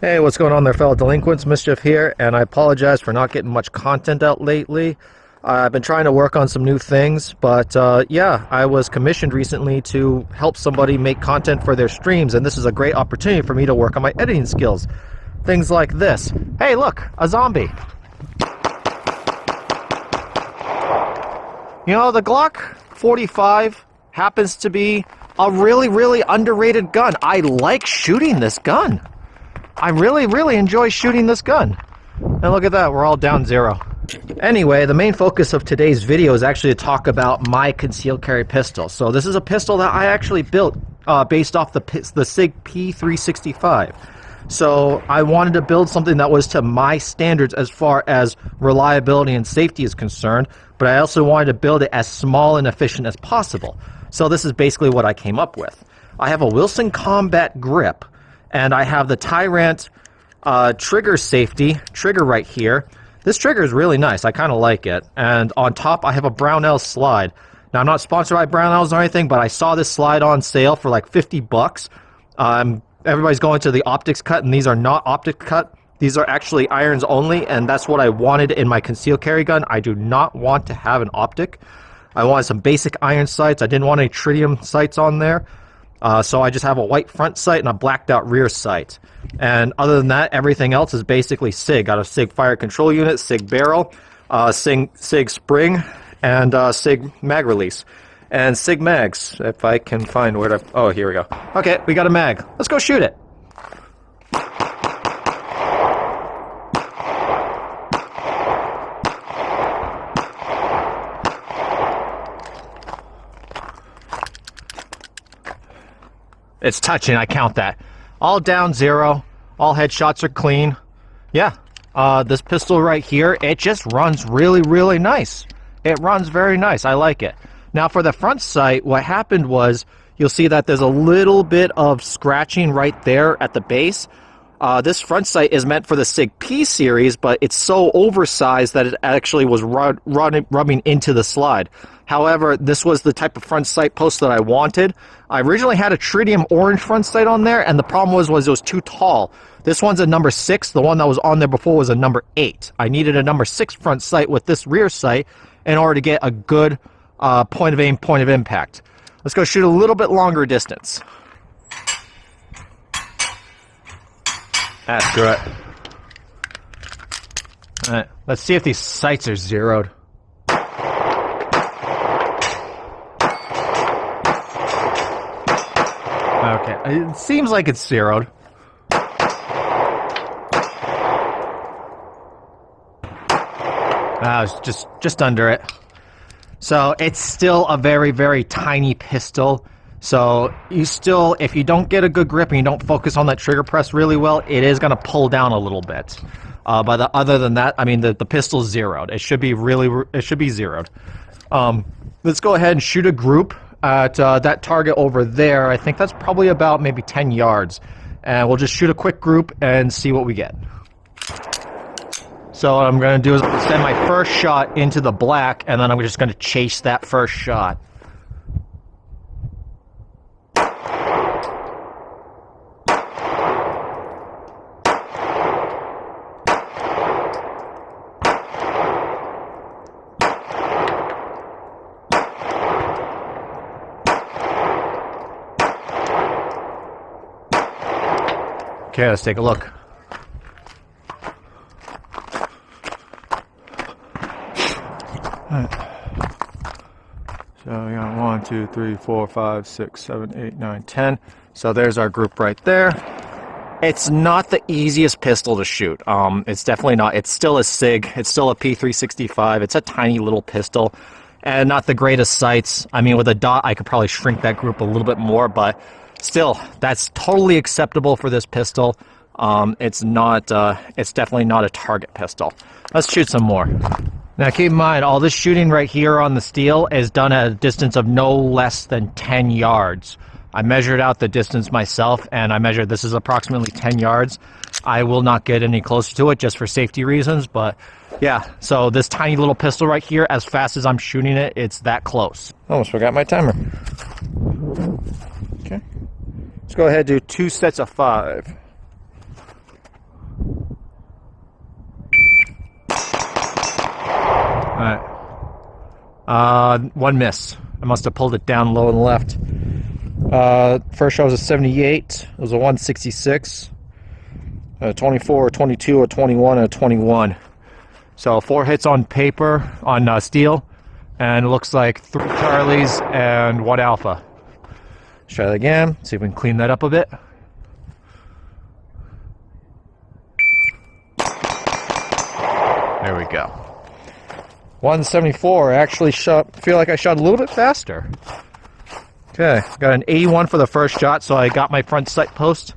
Hey, what's going on there, fellow delinquents? Mischief here, and I apologize for not getting much content out lately. I've been trying to work on some new things, but yeah, I was commissioned recently to help somebody make content for their streams, and this is a great opportunity for me to work on my editing skills. Things like this. Hey, look, a zombie. You know, the Glock 45 happens to be a really underrated gun. I like shooting this gun. I really enjoy shooting this gun. And look at that, we're all down 0. Anyway, the main focus of today's video is actually to talk about my concealed carry pistol. So this is a pistol that I actually built based off the SIG P365. So I wanted to build something that was to my standards as far as reliability and safety is concerned, but I also wanted to build it as small and efficient as possible. So this is basically what I came up with. I have a Wilson Combat grip, and I have the Tyrant trigger safety trigger right here. This trigger is really nice. I kind of like it. And on top, I have a Brownell slide. Now, I'm not sponsored by Brownells or anything, but I saw this slide on sale for like 50 bucks. Everybody's going to the optics cut, and these are not optic cut. These are actually irons only, and that's what I wanted in my concealed carry gun. I do not want to have an optic. I wanted some basic iron sights. I didn't want any tritium sights on there. So I just have a white front sight and a blacked out rear sight. And other than that, everything else is basically SIG. Got a SIG fire control unit, SIG barrel, SIG spring, and SIG mag release. And SIG mags, if I can find where to... Oh, here we go. Okay, we got a mag. Let's go shoot it. It's touching, I count that. All down 0. All headshots are clean. Yeah, this pistol right here, it just runs really nice. It runs very nice. I like it. Now for the front sight, what happened was, you'll see that there's a little bit of scratching right there at the base. This front sight is meant for the SIG P series, but it's so oversized that it actually was rubbing into the slide. However, this was the type of front sight post that I wanted. I originally had a tritium orange front sight on there, and the problem was it was too tall. This one's a number 6. The one that was on there before was a number 8. I needed a number 6 front sight with this rear sight in order to get a good point of aim, point of impact. Let's go shoot a little bit longer distance. That's good. Alright, let's see if these sights are zeroed. Okay, it seems like it's zeroed. I was just under it. So it's still a very tiny pistol. So you still, if you don't get a good grip and you don't focus on that trigger press really well, it is going to pull down a little bit. But other than that, I mean, the pistol's zeroed. It should be zeroed. Let's go ahead and shoot a group at that target over there. I think that's probably about maybe 10 yards. And we'll just shoot a quick group and see what we get. So what I'm going to do is send my first shot into the black, and then I'm just going to chase that first shot. Okay, let's take a look. Alright. So we got 1, 2, 3, 4, 5, 6, 7, 8, 9, 10. So there's our group right there. It's not the easiest pistol to shoot. It's definitely not. It's still a SIG. It's still a P365. It's a tiny little pistol. And not the greatest sights. I mean, with a dot, I could probably shrink that group a little bit more, but still, that's totally acceptable for this pistol. It's definitely not a target pistol. Let's shoot some more. Now keep in mind, all this shooting right here on the steel is done at a distance of no less than 10 yards. I measured out the distance myself, and I measured this is approximately 10 yards. I will not get any closer to it just for safety reasons, but yeah, so this tiny little pistol right here, as fast as I'm shooting it, it's that close. Almost forgot my timer. Okay. Let's go ahead and do 2 sets of 5. Alright. One miss. I must have pulled it down low and left. First shot was a 78. It was a 166. A 24, a 22, a 21, and a 21. So 4 hits on paper, on steel. And it looks like 3 Charlies and 1 Alpha. Let's try that again. See if we can clean that up a bit. There we go. 174. I actually feel like I shot a little bit faster. Okay, got an 81 for the first shot, so I got my front sight post.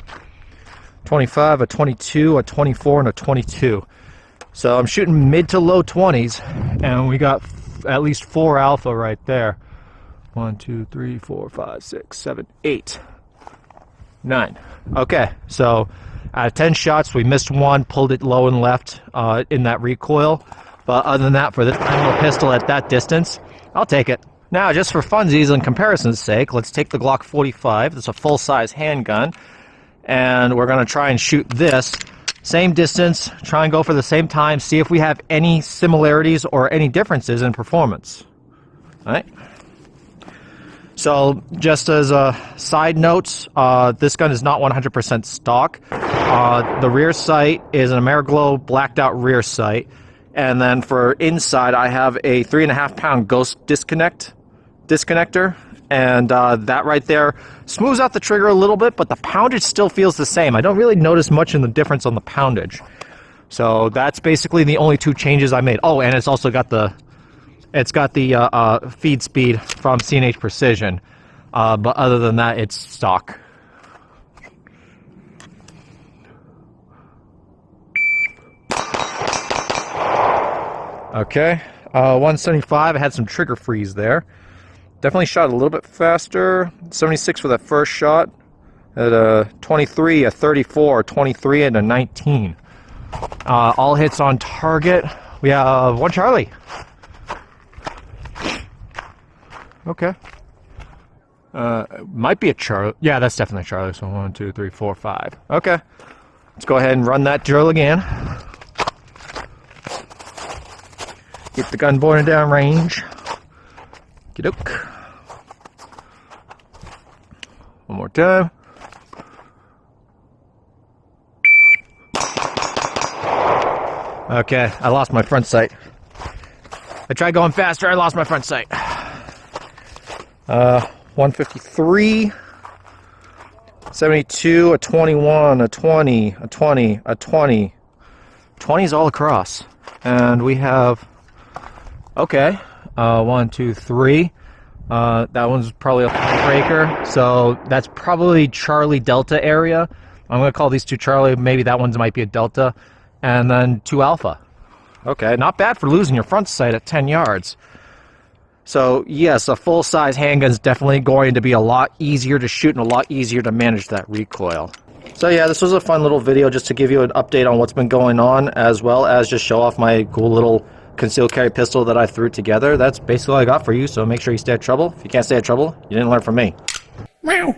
25, a 22, a 24, and a 22. So I'm shooting mid to low 20s, and we got at least 4 Alpha right there. 1, 2, 3, 4, 5, 6, 7, 8, 9. Okay, so out of 10 shots, we missed 1, pulled it low and left in that recoil. But other than that, for this little pistol at that distance, I'll take it. Now, just for funsies and comparison's sake, let's take the Glock 45. It's a full-size handgun. And we're going to try and shoot this. Same distance, try and go for the same time, see if we have any similarities or any differences in performance. All right. So, just as a side note, this gun is not 100% stock. The rear sight is an Ameriglow blacked out rear sight. And then for inside, I have a 3.5 pound Ghost disconnector. And that right there smooths out the trigger a little bit, but the poundage still feels the same. I don't really notice much in the difference on the poundage. So that's basically the only 2 changes I made. Oh, and it's also got the feed speed from C&H Precision. But other than that, it's stock. Okay, 175. I had some trigger freeze there. Definitely shot a little bit faster. 76 for that first shot. At a 23, a 34, a 23, and a 19. All hits on target. We have 1 Charlie. Okay. Might be a Charlie. Yeah, that's definitely a Charlie. So 1, 2, 3, 4, 5. Okay. Let's go ahead and run that drill again. Get the gun pointed down range. Okey-doke. One more time. Okay, I lost my front sight. I tried going faster, I lost my front sight. 153, 72, a 21, a 20, a 20, a 20. 20's all across. And we have, okay, 1, 2, 3. That one's probably a breaker, so that's probably Charlie Delta area. I'm going to call these 2 Charlie, maybe that one might be a Delta. And then 2 Alpha. Okay, not bad for losing your front sight at 10 yards. So, yes, a full-size handgun is definitely going to be a lot easier to shoot and a lot easier to manage that recoil. So, yeah, this was a fun little video just to give you an update on what's been going on, as well as just show off my cool little concealed carry pistol that I threw together. That's basically all I got for you, so make sure you stay out of trouble. If you can't stay out of trouble, you didn't learn from me. Meow.